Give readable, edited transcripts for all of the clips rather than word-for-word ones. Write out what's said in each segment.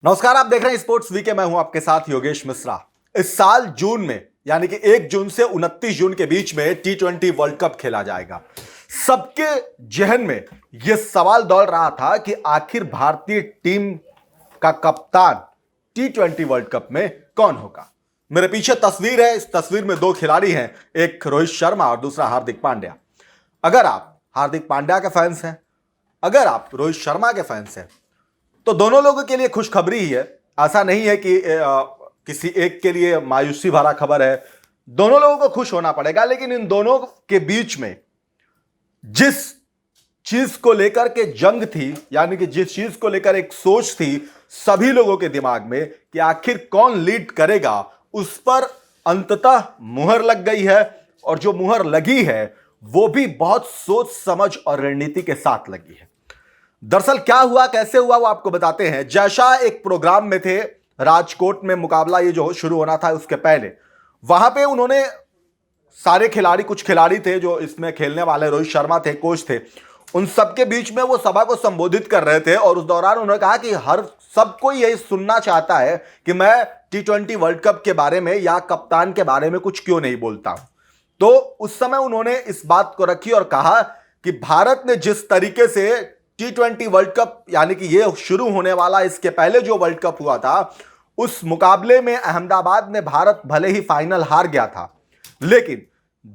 नमस्कार, आप देख रहे हैं स्पोर्ट्स वीके। मैं हूं आपके साथ योगेश मिश्रा। इस साल जून में यानी कि 1 जून से 29 जून के बीच में T20 वर्ल्ड कप खेला जाएगा। सबके जहन में यह सवाल दौड़ रहा था कि आखिर भारतीय टीम का कप्तान T20 वर्ल्ड कप में कौन होगा। मेरे पीछे तस्वीर है, इस तस्वीर में दो खिलाड़ी हैं, एक रोहित शर्मा और दूसरा हार्दिक पांड्या। अगर आप हार्दिक पांड्या के फैंस हैं, अगर आप रोहित शर्मा के फैंस हैं, तो दोनों लोगों के लिए खुशखबरी ही है। ऐसा नहीं है कि किसी एक के लिए मायूसी भरा खबर है। दोनों लोगों को खुश होना पड़ेगा, लेकिन इन दोनों के बीच में जिस चीज को लेकर के जंग थी, यानी कि जिस चीज को लेकर एक सोच थी सभी लोगों के दिमाग में कि आखिर कौन लीड करेगा, उस पर अंततः मुहर लग गई है। और जो मुहर लगी है वो भी बहुत सोच समझ और रणनीति के साथ लगी है। दरअसल क्या हुआ, कैसे हुआ, वो आपको बताते हैं। जैशा एक प्रोग्राम में थे राजकोट में, मुकाबला ये जो शुरू होना था उसके पहले, वहां पे उन्होंने सारे खिलाड़ी, कुछ खिलाड़ी थे जो इसमें खेलने वाले, रोहित शर्मा थे, कोच थे, उन सबके बीच में वो सभा को संबोधित कर रहे थे। और उस दौरान उन्होंने कहा कि हर सबको यही सुनना चाहता है कि मैं T20 वर्ल्ड कप के बारे में या कप्तान के बारे में कुछ क्यों नहीं बोलता हूं। तो उस समय उन्होंने इस बात को रखी और कहा कि भारत ने जिस तरीके से T20 वर्ल्ड कप, यानी कि ये शुरू होने वाला, इसके पहले जो वर्ल्ड कप हुआ था, उस मुकाबले में अहमदाबाद में भारत भले ही फाइनल हार गया था, लेकिन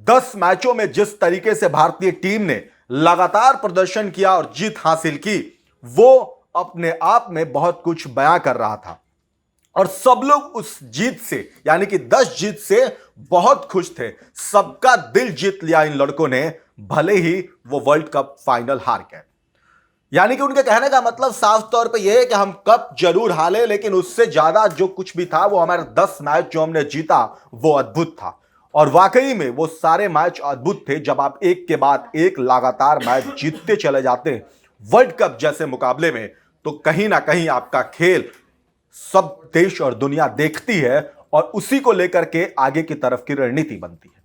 10 मैचों में जिस तरीके से भारतीय टीम ने लगातार प्रदर्शन किया और जीत हासिल की, वो अपने आप में बहुत कुछ बयां कर रहा था। और सब लोग उस जीत से, यानी कि 10 जीत से बहुत खुश थे। सबका दिल जीत लिया इन लड़कों ने, भले ही वो वर्ल्ड कप फाइनल हार गए। यानी कि उनके कहने का मतलब साफ तौर पे यह है कि हम कप जरूर हारे, लेकिन उससे ज्यादा जो कुछ भी था वो हमारे 10 मैच जो हमने जीता वो अद्भुत था। और वाकई में वो सारे मैच अद्भुत थे। जब आप एक के बाद एक लगातार मैच जीतते चले जाते वर्ल्ड कप जैसे मुकाबले में, तो कहीं ना कहीं आपका खेल सब देश और दुनिया देखती है और उसी को लेकर के आगे की तरफ की रणनीति बनती है।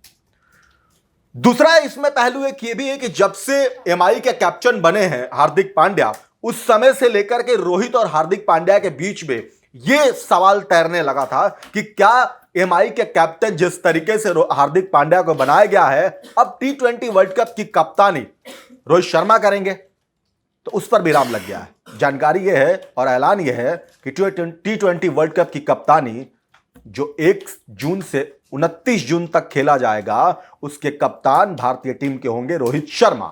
दूसरा इसमें पहलू एक ये भी है कि जब से एमआई के कैप्टन बने हैं हार्दिक पांड्या, उस समय से लेकर के रोहित और हार्दिक पांड्या के बीच में यह सवाल तैरने लगा था कि क्या एमआई के कैप्टन जिस तरीके से हार्दिक पांड्या को बनाया गया है, अब T20 वर्ल्ड कप की कप्तानी रोहित शर्मा करेंगे। तो उस पर विराम लग गया है। जानकारी यह है और ऐलान यह है कि T20 वर्ल्ड कप की कप्तानी जो 1 जून से 29 जून तक खेला जाएगा, उसके कप्तान भारतीय टीम के होंगे रोहित शर्मा।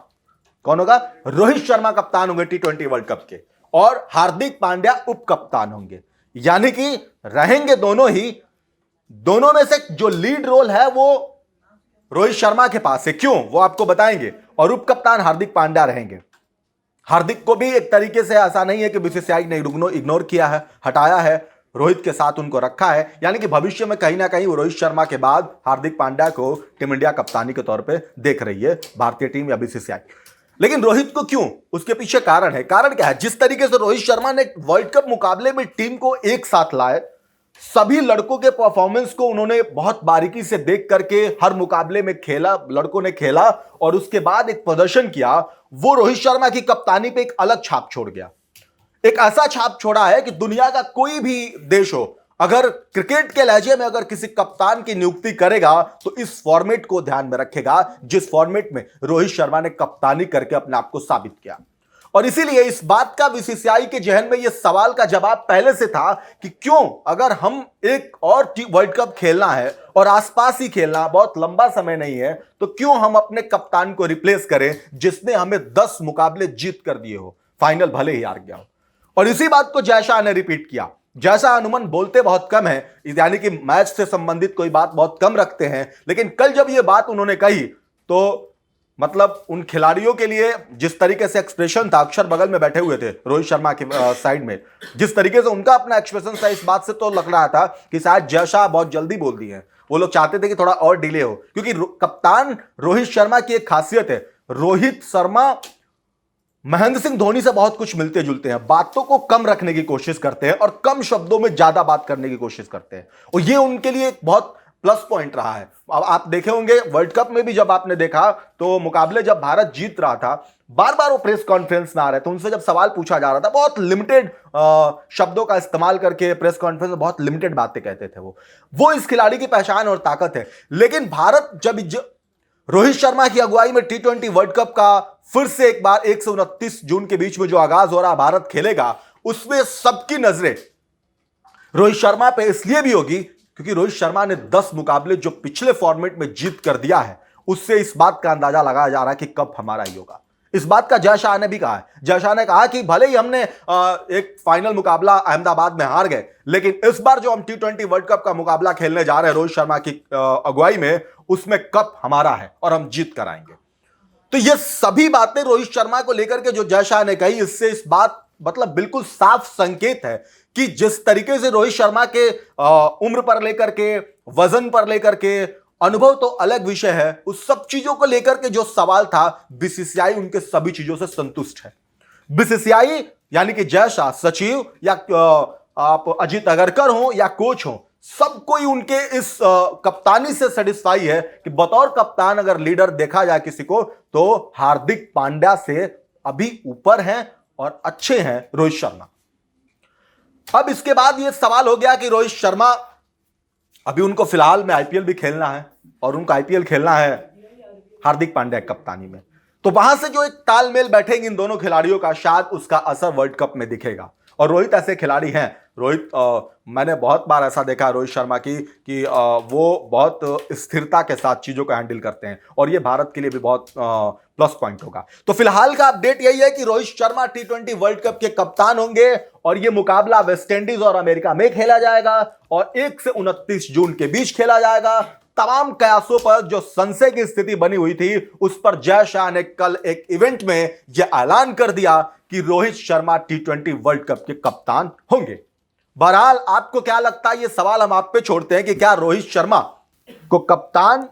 कौन होगा? रोहित शर्मा कप्तान होंगे T20 वर्ल्ड कप के, और हार्दिक पांड्या उप कप्तान होंगे। यानी कि रहेंगे दोनों ही, दोनों में से जो लीड रोल है वो रोहित शर्मा के पास है। क्यों, वो आपको बताएंगे। और उप कप्तान हार्दिक पांड्या रहेंगे। हार्दिक को भी एक तरीके से ऐसा नहीं है कि बीसीसीआई ने इग्नोर किया है, हटाया है, रोहित के साथ उनको रखा है। यानी कि भविष्य में कहीं ना कहीं वो रोहित शर्मा के बाद हार्दिक पांड्या को टीम इंडिया कप्तानी के तौर पे देख रही है भारतीय टीम या बीसीसीआई। लेकिन रोहित को क्यों, उसके पीछे कारण है। कारण क्या है? जिस तरीके से रोहित शर्मा ने वर्ल्ड कप मुकाबले में टीम को एक साथ लाए, सभी लड़कों के परफॉर्मेंस को उन्होंने बहुत बारीकी से देख करके हर मुकाबले में खेला, लड़कों ने खेला और उसके बाद एक प्रदर्शन किया, वो रोहित शर्मा की कप्तानी पे एक अलग छाप छोड़ गया। एक ऐसा छाप छोड़ा है कि दुनिया का कोई भी देश हो, अगर क्रिकेट के लहजे में अगर किसी कप्तान की नियुक्ति करेगा तो इस फॉर्मेट को ध्यान में रखेगा, जिस फॉर्मेट में रोहित शर्मा ने कप्तानी करके अपने आप को साबित किया। और इसीलिए इस बात का बीसीसीआई के जहन में यह सवाल का जवाब पहले से था कि क्यों, अगर हम एक और वर्ल्ड कप खेलना है और आसपास ही खेलना, बहुत लंबा समय नहीं है, तो क्यों हम अपने कप्तान को रिप्लेस करें जिसने हमें 10 मुकाबले जीत कर दिए हो, फाइनल भले ही हार गया हो। और इसी बात को जयशाह ने रिपीट किया। जयशाह अनुमान बोलते बहुत कम है, यानी कि मैच से संबंधित कोई बात बहुत कम रखते हैं, लेकिन कल जब यह बात उन्होंने कही तो मतलब उन खिलाड़ियों के लिए जिस तरीके से एक्सप्रेशन था, अक्षर बगल में बैठे हुए थे रोहित शर्मा के साइड में, जिस तरीके से उनका अपना एक्सप्रेशन था, इस बात से तो लग रहा था कि शायद जयशाह बहुत जल्दी बोल दिए हैं। वो लोग चाहते थे कि थोड़ा और डिले हो, क्योंकि कप्तान रोहित शर्मा की एक खासियत है, रोहित शर्मा महेंद्र सिंह धोनी से बहुत कुछ मिलते जुलते हैं, बातों को कम रखने की कोशिश करते हैं और कम शब्दों में ज्यादा बात करने की कोशिश करते हैं। और ये उनके लिए एक बहुत प्लस पॉइंट रहा है। अब आप देखे होंगे वर्ल्ड कप में भी जब आपने देखा तो मुकाबले जब भारत जीत रहा था, बार बार वो प्रेस कॉन्फ्रेंस में आ रहे थे, उनसे जब सवाल पूछा जा रहा था बहुत लिमिटेड शब्दों का इस्तेमाल करके प्रेस कॉन्फ्रेंस में बहुत लिमिटेड बातें कहते थे। वो इस खिलाड़ी की पहचान और ताकत है। लेकिन भारत जब रोहित शर्मा की अगुवाई में T20 वर्ल्ड कप का फिर से एक बार 1 से 29 जून के बीच में जो आगाज हो रहा भारत खेलेगा, उसमें सबकी नजरें रोहित शर्मा पे इसलिए भी होगी क्योंकि रोहित शर्मा ने 10 मुकाबले जो पिछले फॉर्मेट में जीत कर दिया है, उससे इस बात का अंदाजा लगाया जा रहा है कि कप हमारा ही होगा। इस बात का जय शाह ने भी कहा है। जय शाह ने कहा कि भले ही हमने एक फाइनल मुकाबला अहमदाबाद में हार गए, लेकिन इस बार जो हम T20 वर्ल्ड कप का मुकाबला खेलने जा रहे हैं रोहित शर्मा की अगुवाई में, उसमें कप हमारा है और हम जीत कर आएंगे। तो ये सभी बातें रोहित शर्मा को लेकर के जो जय शाह ने कही, इससे इस बात मतलब बिल्कुल साफ संकेत है कि जिस तरीके से रोहित शर्मा के उम्र पर लेकर के, वजन पर लेकर के, अनुभव तो अलग विषय है, उस सब चीजों को लेकर के जो सवाल था, बीसीसीआई उनके सभी चीजों से संतुष्ट है। बीसीसीआई यानी कि जय शाह, सचिव या आप अजीत अगरकर हो या कोच हो, सब कोई उनके इस कप्तानी से सेटिस्फाई है कि बतौर कप्तान अगर लीडर देखा जाए किसी को, तो हार्दिक पांड्या से अभी ऊपर हैं और अच्छे हैं रोहित शर्मा। अब इसके बाद यह सवाल हो गया कि रोहित शर्मा, अभी उनको फिलहाल में आईपीएल भी खेलना है और उनको आईपीएल खेलना है हार्दिक पांड्या कप्तानी में, तो वहां से जो एक तालमेल बैठेंगे इन दोनों खिलाड़ियों का, शायद उसका असर वर्ल्ड कप में दिखेगा। और रोहित ऐसे खिलाड़ी हैं, रोहित मैंने बहुत बार ऐसा देखा रोहित शर्मा की कि वो बहुत स्थिरता के साथ चीजों को हैंडल करते हैं और ये भारत के लिए भी बहुत प्लस पॉइंट होगा। तो फिलहाल का अपडेट यही है कि Rohit Sharma T20 world cup के कप्तान होंगे और ये मुकाबला वेस्ट इंडीज और अमेरिका में खेला जाएगा और 1 से 29 जून के बीच खेला जाएगा। तमाम कयासों पर जो संशय की स्थिति बनी हुई थी, उस पर जय शाह ने कल एक इवेंट में यह ऐलान कर दिया कि Rohit Sharma T20 world cup के कप्तान होंगे। बहरहाल आपको क्या लगता है, यह सवाल हम आप पे छोड़ते हैं कि क्या रोहित शर्मा को कप्तान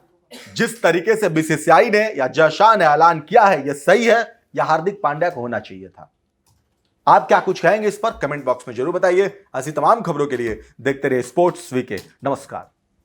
जिस तरीके से बीसीसीआई ने या जय शाह ने ऐलान किया है, यह सही है या हार्दिक पांड्या को होना चाहिए था? आप क्या कुछ कहेंगे इस पर कमेंट बॉक्स में जरूर बताइए। ऐसी तमाम खबरों के लिए देखते रहिए स्पोर्ट्स वीके। नमस्कार।